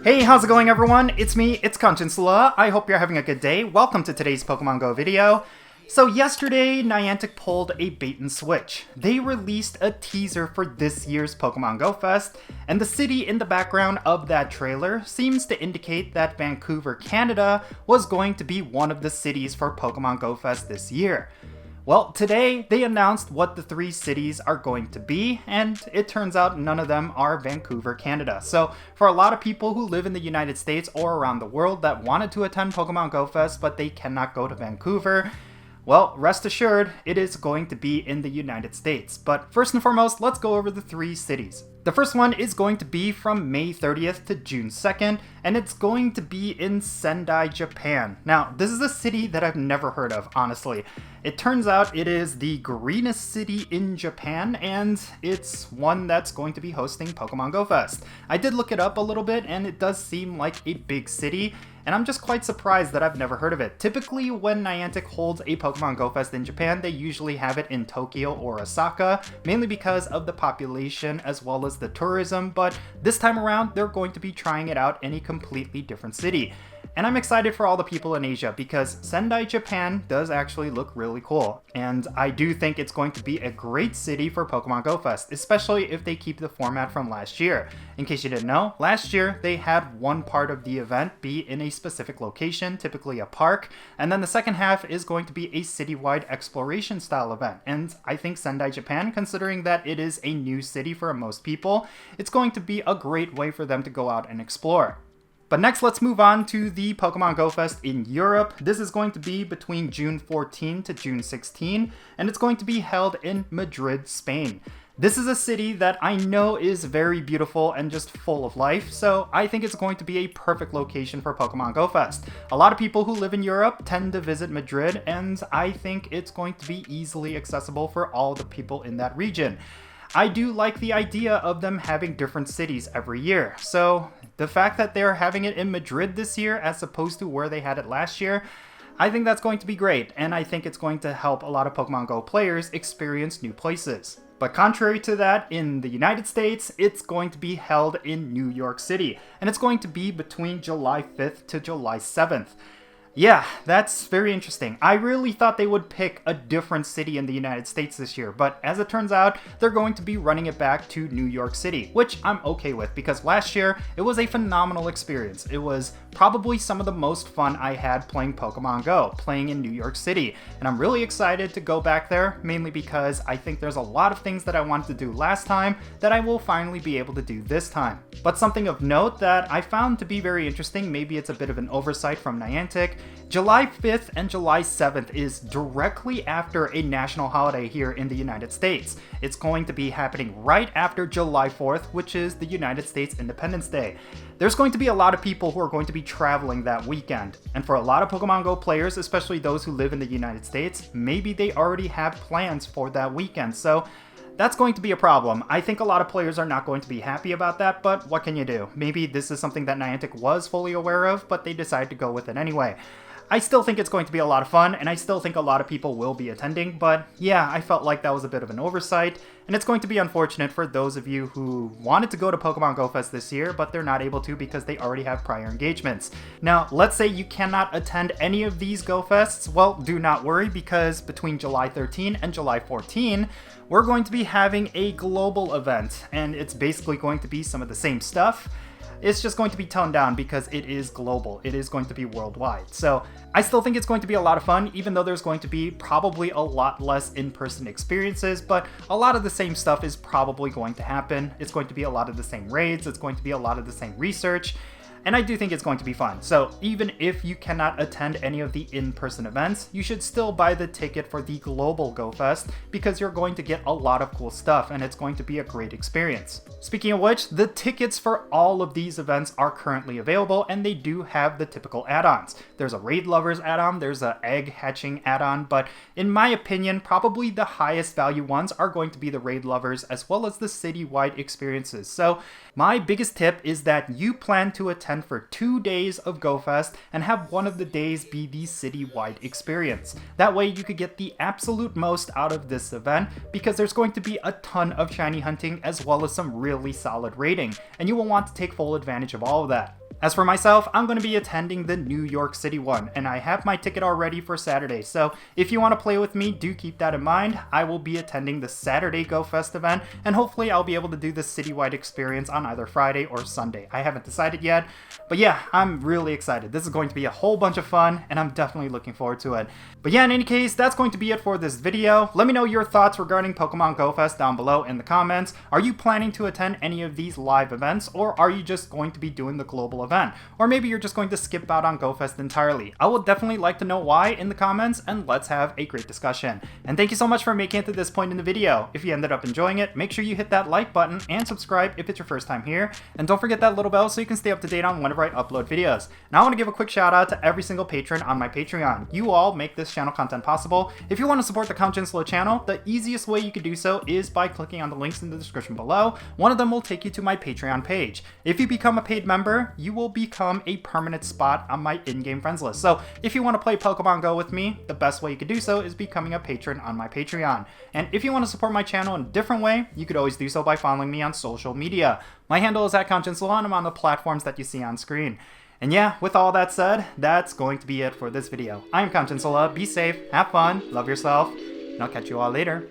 Hey, how's it going everyone? It's me, it's Jinsula. I hope you're having a good day. Welcome to today's Pokemon Go video. So yesterday, Niantic pulled a bait and switch. They released a teaser for this year's Pokemon GO Fest, and the city in the background of that trailer seems to indicate that Vancouver, Canada was going to be one of the cities for Pokemon GO Fest this year. Well, today they announced what the 3 cities are going to be, and it turns out none of them are Vancouver, Canada. So for a lot of people who live in the United States or around the world that wanted to attend Pokemon GO Fest but they cannot go to Vancouver, well, rest assured, it is going to be in the United States. But first and foremost, let's go over the 3 cities. The first one is going to be from May 30th to June 2nd, and it's going to be in Sendai, Japan. Now, this is a city that I've never heard of, honestly. It turns out it is the greenest city in Japan, and it's one that's going to be hosting Pokemon GO Fest. I did look it up a little bit, and it does seem like a big city, and I'm just quite surprised that I've never heard of it. Typically, when Niantic holds a Pokemon GO Fest in Japan, they usually have it in Tokyo or Osaka, mainly because of the population as well as the tourism, but this time around, they're going to be trying it out in a completely different city. And I'm excited for all the people in Asia because Sendai, Japan does actually look really cool. And I do think it's going to be a great city for Pokemon GO Fest, especially if they keep the format from last year. In case you didn't know, last year they had one part of the event be in a specific location, typically a park, and then the second half is going to be a citywide exploration style event. And I think Sendai, Japan, considering that it is a new city for most people, it's going to be a great way for them to go out and explore. But next, let's move on to the Pokemon GO Fest in Europe. This is going to be between June 14 to June 16, and it's going to be held in Madrid, Spain. This is a city that I know is very beautiful and just full of life, so I think it's going to be a perfect location for Pokemon GO Fest. A lot of people who live in Europe tend to visit Madrid, and I think it's going to be easily accessible for all the people in that region. I do like the idea of them having different cities every year, so the fact that they're having it in Madrid this year as opposed to where they had it last year, I think that's going to be great, and I think it's going to help a lot of Pokemon Go players experience new places. But contrary to that, in the United States, it's going to be held in New York City, and it's going to be between July 5th to July 7th. Yeah, that's very interesting. I really thought they would pick a different city in the United States this year, but as it turns out, they're going to be running it back to New York City, which I'm okay with because last year, it was a phenomenal experience. It was probably some of the most fun I had playing Pokemon Go, playing in New York City, and I'm really excited to go back there, mainly because I think there's a lot of things that I wanted to do last time that I will finally be able to do this time. But something of note that I found to be very interesting, maybe it's a bit of an oversight from Niantic, July 5th and July 7th is directly after a national holiday here in the United States. It's going to be happening right after July 4th, which is the United States Independence Day. There's going to be a lot of people who are going to be traveling that weekend. And for a lot of Pokemon Go players, especially those who live in the United States, maybe they already have plans for that weekend. So that's going to be a problem. I think a lot of players are not going to be happy about that, but what can you do? Maybe this is something that Niantic was fully aware of, but they decided to go with it anyway. I still think it's going to be a lot of fun, and I still think a lot of people will be attending, but yeah, I felt like that was a bit of an oversight, and it's going to be unfortunate for those of you who wanted to go to Pokemon GO Fest this year, but they're not able to because they already have prior engagements. Now, let's say you cannot attend any of these Go Fests, well, do not worry, because between July 13 and July 14, we're going to be having a global event, and it's basically going to be some of the same stuff. It's just going to be toned down because it is global. It is going to be worldwide. So I still think it's going to be a lot of fun, even though there's going to be probably a lot less in-person experiences, but a lot of the same stuff is probably going to happen. It's going to be a lot of the same raids. It's going to be a lot of the same research. And I do think it's going to be fun. So even if you cannot attend any of the in-person events, you should still buy the ticket for the Global Go Fest because you're going to get a lot of cool stuff and it's going to be a great experience. Speaking of which, the tickets for all of these events are currently available and they do have the typical add-ons. There's a Raid Lovers add-on, there's a Egg Hatching add-on, but in my opinion, probably the highest value ones are going to be the Raid Lovers as well as the citywide experiences. So my biggest tip is that you plan to attend for 2 days of Go Fest and have one of the days be the citywide experience. That way you could get the absolute most out of this event because there's going to be a ton of shiny hunting as well as some really solid raiding, and you will want to take full advantage of all of that. As for myself, I'm going to be attending the New York City one, and I have my ticket already for Saturday, so if you want to play with me, do keep that in mind. I will be attending the Saturday GO Fest event, and hopefully I'll be able to do the citywide experience on either Friday or Sunday. I haven't decided yet, but yeah, I'm really excited. This is going to be a whole bunch of fun, and I'm definitely looking forward to it. But yeah, in any case, that's going to be it for this video. Let me know your thoughts regarding Pokemon GO Fest down below in the comments. Are you planning to attend any of these live events, or are you just going to be doing the global event? Or maybe you're just going to skip out on GO Fest entirely. I would definitely like to know why in the comments, and let's have a great discussion. And thank you so much for making it to this point in the video. If you ended up enjoying it, make sure you hit that like button and subscribe if it's your first time here. And don't forget that little bell so you can stay up to date on whenever I upload videos. Now I want to give a quick shout out to every single patron on my Patreon. You all make this channel content possible. If you want to support the Count Jinsula channel, the easiest way you could do so is by clicking on the links in the description below. One of them will take you to my Patreon page. If you become a paid member, you will become a permanent spot on my in-game friends list. So if you want to play Pokemon Go with me, the best way you could do so is becoming a patron on my Patreon. And if you want to support my channel in a different way, you could always do so by following me on social media. My handle is @CountJinsula, and I'm on the platforms that you see on screen. And yeah, with all that said, that's going to be it for this video. I'm Count Jinsula. Be safe, have fun, love yourself, and I'll catch you all later.